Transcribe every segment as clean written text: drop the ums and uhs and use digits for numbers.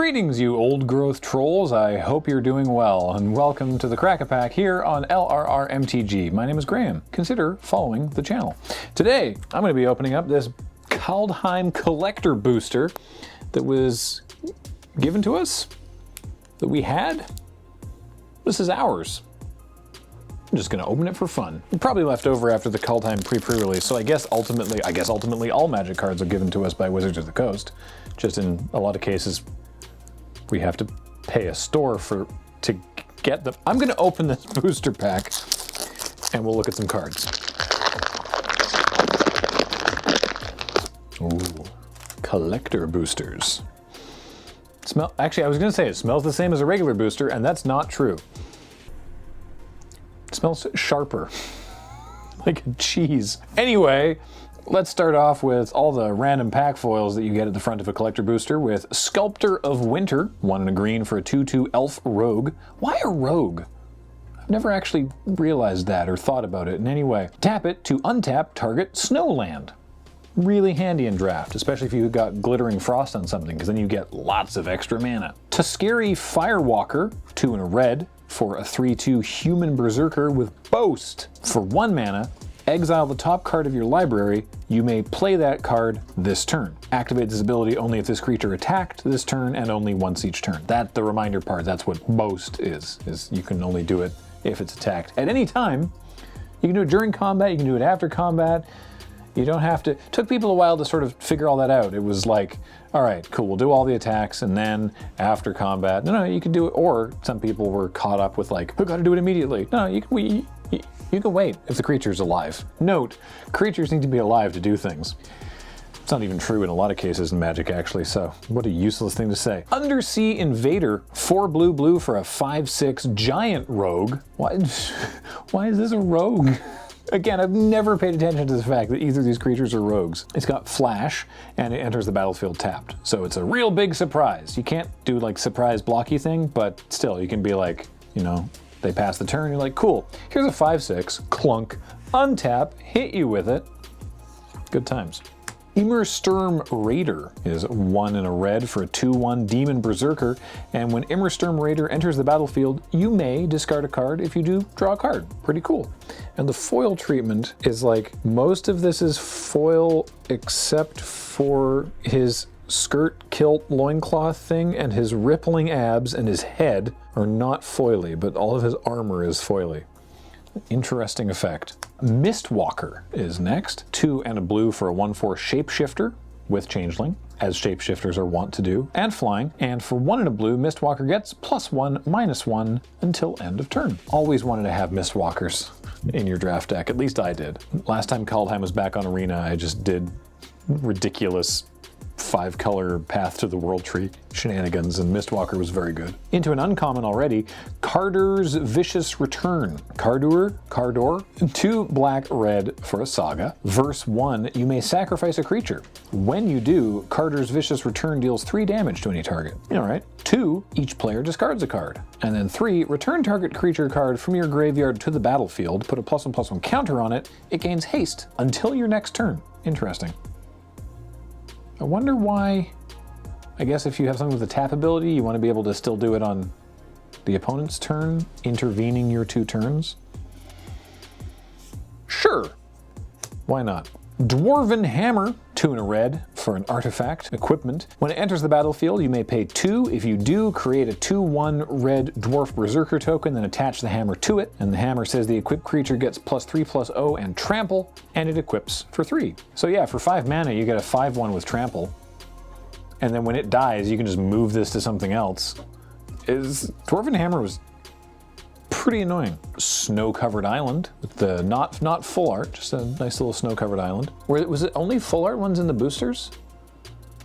Greetings, you old-growth trolls. I hope you're doing well, and welcome to the Crack-A-Pack here on LRRMTG. My name is Graham. Consider following the channel. Today, I'm going to be opening up this Kaldheim collector booster that was given to us, that we had. This is ours. I'm just going to open it for fun. Probably left over after the Kaldheim pre-release, so I guess ultimately all Magic cards are given to us by Wizards of the Coast. Just in a lot of cases, we have to pay a store to get them. I'm going to open this booster pack, and we'll look at some cards. Ooh, collector boosters. Actually, I was going to say it smells the same as a regular booster, and that's not true. It smells sharper, like a cheese. Anyway, let's start off with all the random pack foils that you get at the front of a collector booster with Sculptor of Winter, 1 and a green for a 2/2 elf rogue. Why a rogue? I've never actually realized that or thought about it in any way. Tap it to untap target snowland. Really handy in draft, especially if you've got Glittering Frost on something, because then you get lots of extra mana. Tuskeri Firewalker, 2 and a red, for a 3/2 human berserker with Boast. For 1 mana, exile the top card of your library. You may play that card this turn. Activate this ability only if this creature attacked this turn and only once each turn. That's the reminder part. That's what Boast is you can only do it if it's attacked. At any time, you can do it during combat, you can do it after combat. You don't have to. It took people a while to sort of figure all that out. It was like, all right, cool, we'll do all the attacks and then after combat. No, you can do it. Or some people were caught up with like, we gotta do it immediately. No, you can wait if the creature's alive. Note, creatures need to be alive to do things. It's not even true in a lot of cases in Magic, actually, so what a useless thing to say. Undersea Invader, 4 blue for a 5/6 giant rogue. Why is this a rogue? Again, I've never paid attention to the fact that either of these creatures are rogues. It's got flash, and it enters the battlefield tapped. So it's a real big surprise. You can't do like surprise blocky thing, but still, you can be like, you know, they pass the turn, you're like, cool, here's a 5/6, clunk, untap, hit you with it. Good times. Immersturm Raider is 1 and a red for a 2/1 Demon Berserker, and when Immersturm Raider enters the battlefield, you may discard a card. If you do, draw a card. Pretty cool. And the foil treatment is like, most of this is foil except for his skirt, kilt, loincloth thing, and his rippling abs and his head are not foily, but all of his armor is foily. Interesting effect. Mistwalker is next. 2 and a blue for a 1/4 shapeshifter with changeling, as shapeshifters are wont to do, and flying. And for 1 and a blue, Mistwalker gets +1/-1 until end of turn. Always wanted to have Mistwalkers in your draft deck. At least I did. Last time Kaldheim was back on Arena, I just did ridiculous 5-color Path to the World Tree shenanigans, and Mistwalker was very good. Into an uncommon already, Cardor's Vicious Return. Cardor, 2 black-red for a saga. Verse 1, you may sacrifice a creature. When you do, Cardor's Vicious Return deals 3 damage to any target. All right. 2, each player discards a card. And then 3, return target creature card from your graveyard to the battlefield, put a +1/+1 counter on it, it gains haste until your next turn. Interesting. I wonder why. I guess if you have something with a tap ability, you want to be able to still do it on the opponent's turn, intervening your 2 turns. Sure, why not? Dwarven Hammer, 2 and a red for an artifact equipment. When it enters the battlefield, you may pay 2. If you do, create a 2/1 red dwarf berserker token, then attach the hammer to it. And the hammer says the equipped creature gets +3/+0 and trample, and it equips for 3. So yeah, for 5 mana, you get a 5/1 with trample. And then when it dies, you can just move this to something else. Dwarven Hammer was pretty annoying. Snow-covered island with the not full art, just a nice little snow-covered island. Was it only full art ones in the boosters?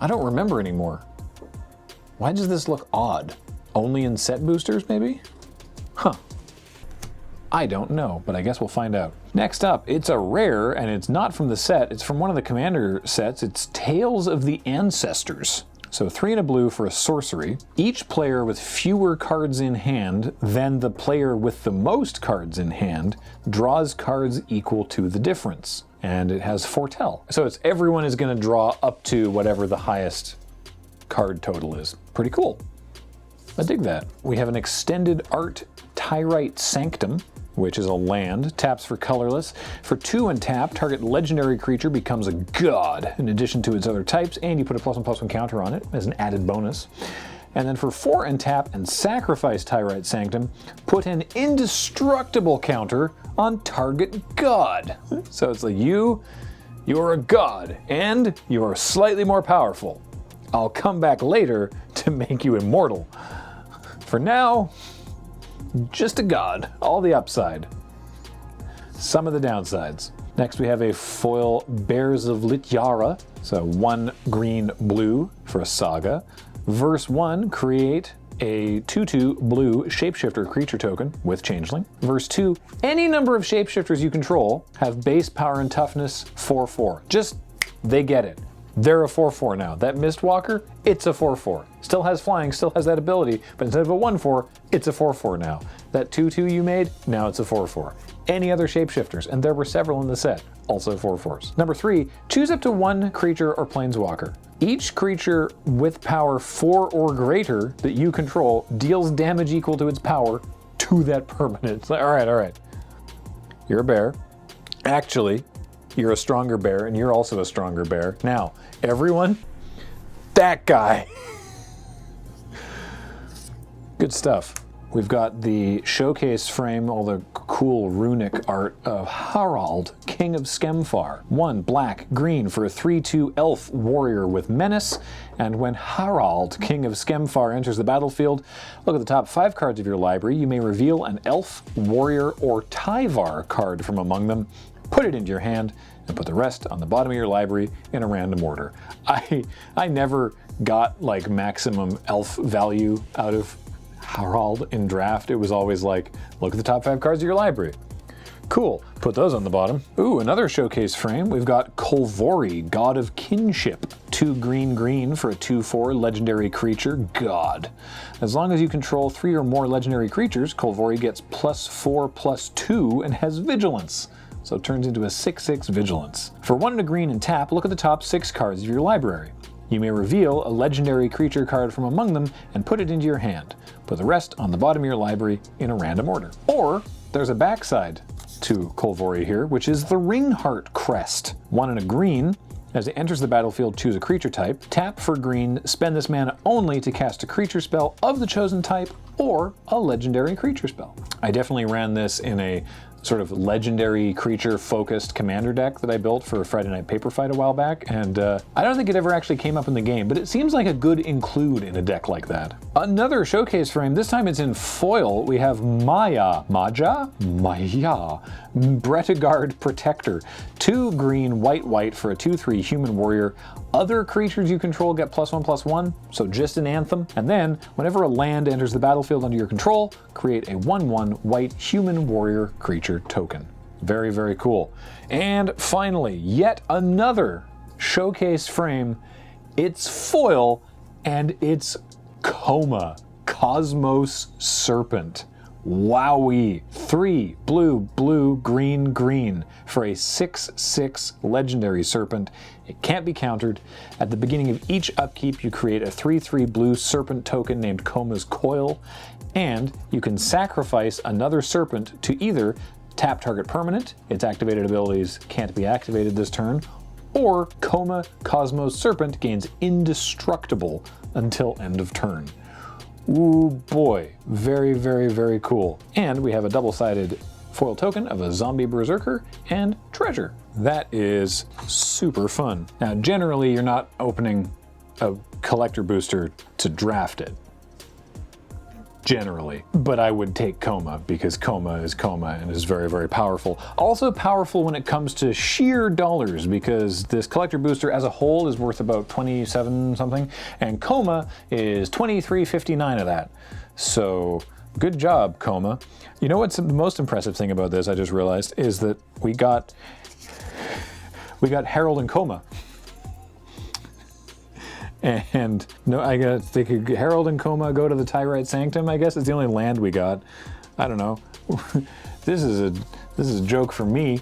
I don't remember anymore. Why does this look odd? Only in set boosters, maybe? Huh. I don't know, but I guess we'll find out. Next up, it's a rare, and it's not from the set, it's from one of the Commander sets. It's Tales of the Ancestors. So 3 and a blue for a sorcery. Each player with fewer cards in hand than the player with the most cards in hand draws cards equal to the difference. And it has foretell. So it's everyone is going to draw up to whatever the highest card total is. Pretty cool. I dig that. We have an extended art Tyrite Sanctum, which is a land, taps for colorless. For 2 and tap, target legendary creature becomes a god in addition to its other types, and you put a +1/+1 counter on it as an added bonus. And then for 4 and tap and sacrifice Tyrite Sanctum, put an indestructible counter on target god. So it's like you are a god, and you are slightly more powerful. I'll come back later to make you immortal. For now, just a god. All the upside. Some of the downsides. Next we have a foil Bears of Lityara. So 1 green blue for a saga. Verse 1, create a 2/2 blue shapeshifter creature token with changeling. Verse 2, any number of shapeshifters you control have base power and toughness 4/4. Just, they get it. They're a 4/4 now. That Mistwalker, it's a 4/4. Still has flying, still has that ability, but instead of a 1/4, it's a 4/4 now. That 2/2 you made, now it's a 4/4. Any other shapeshifters, and there were several in the set, also 4/4s. Number 3, choose up to 1 creature or planeswalker. Each creature with power 4 or greater that you control deals damage equal to its power to that permanent. It's like, all right. You're a bear. Actually, you're a stronger bear, and you're also a stronger bear. Now, everyone, that guy. Good stuff. We've got the showcase frame, all the cool runic art of Harald, King of Skemfar. 1 black, green for a 3/2 elf warrior with menace. And when Harald, King of Skemfar, enters the battlefield, look at the top 5 cards of your library. You may reveal an elf, warrior, or Tyvar card from among them. Put it into your hand, and put the rest on the bottom of your library in a random order. I never got like maximum elf value out of Harald in draft. It was always like, look at the top 5 cards of your library. Cool, put those on the bottom. Ooh, another showcase frame. We've got Kolvori, God of Kinship. 2 green for a 2/4 legendary creature, god. As long as you control 3 or more legendary creatures, Kolvori gets +4/+2 and has vigilance. So it turns into a 6/6 vigilance. For 1 and a green and tap, look at the top 6 cards of your library. You may reveal a legendary creature card from among them and put it into your hand. Put the rest on the bottom of your library in a random order. Or there's a backside to Kolvori here, which is the Ringheart Crest. 1 and a green. As it enters the battlefield, choose a creature type. Tap for green, spend this mana only to cast a creature spell of the chosen type or a legendary creature spell. I definitely ran this in a sort of legendary creature focused commander deck that I built for a Friday Night Paper Fight a while back, and I don't think it ever actually came up in the game, but it seems like a good include in a deck like that. Another showcase frame, this time it's in foil. We have Maya, Bretagard Protector. 2 green, white for a 2/3 human warrior. Other creatures you control get +1/+1, so just an anthem. And then, whenever a land enters the battlefield under your control, create a 1/1 white human warrior creature token. Very, very cool. And finally, yet another showcase frame. It's foil, and it's Coma, Cosmos Serpent. Wowee. 3 blue, green for a 6/6 legendary serpent. It can't be countered. At the beginning of each upkeep, you create a 3/3 blue serpent token named Coma's Coil, and you can sacrifice another serpent to either tap target permanent, its activated abilities can't be activated this turn, or Coma Cosmos Serpent gains indestructible until end of turn. Ooh boy, very, very, very cool. And we have a double-sided foil token of a zombie berserker and treasure. That is super fun. Now, generally, you're not opening a collector booster to draft it. Generally. But I would take Coma because Coma is Coma and is very, very powerful. Also powerful when it comes to sheer dollars because this collector booster as a whole is worth about 27 something and Coma is 23.59 of that. So good job, Coma. You know what's the most impressive thing about this, I just realized, is that we got Herald and Coma. And no, I guess they could Herald and Coma go to the Tyrite Sanctum, I guess. It's the only land we got. I don't know. This is a joke for me,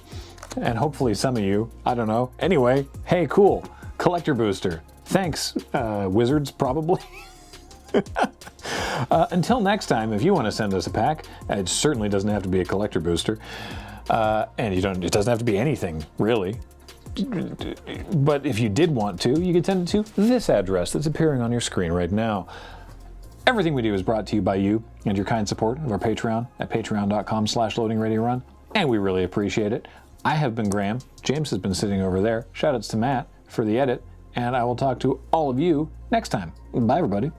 and hopefully some of you. I don't know. Anyway, hey, cool. Collector booster. Thanks, wizards, probably. Until next time, if you want to send us a pack, it certainly doesn't have to be a collector booster. And it doesn't have to be anything, really. But if you did want to, you could send it to this address that's appearing on your screen right now. Everything we do is brought to you by you and your kind support of our Patreon at patreon.com/loadingradiorun, and we really appreciate it. I have been Graham. James has been sitting over there. Shoutouts to Matt for the edit, and I will talk to all of you next time. Bye, everybody.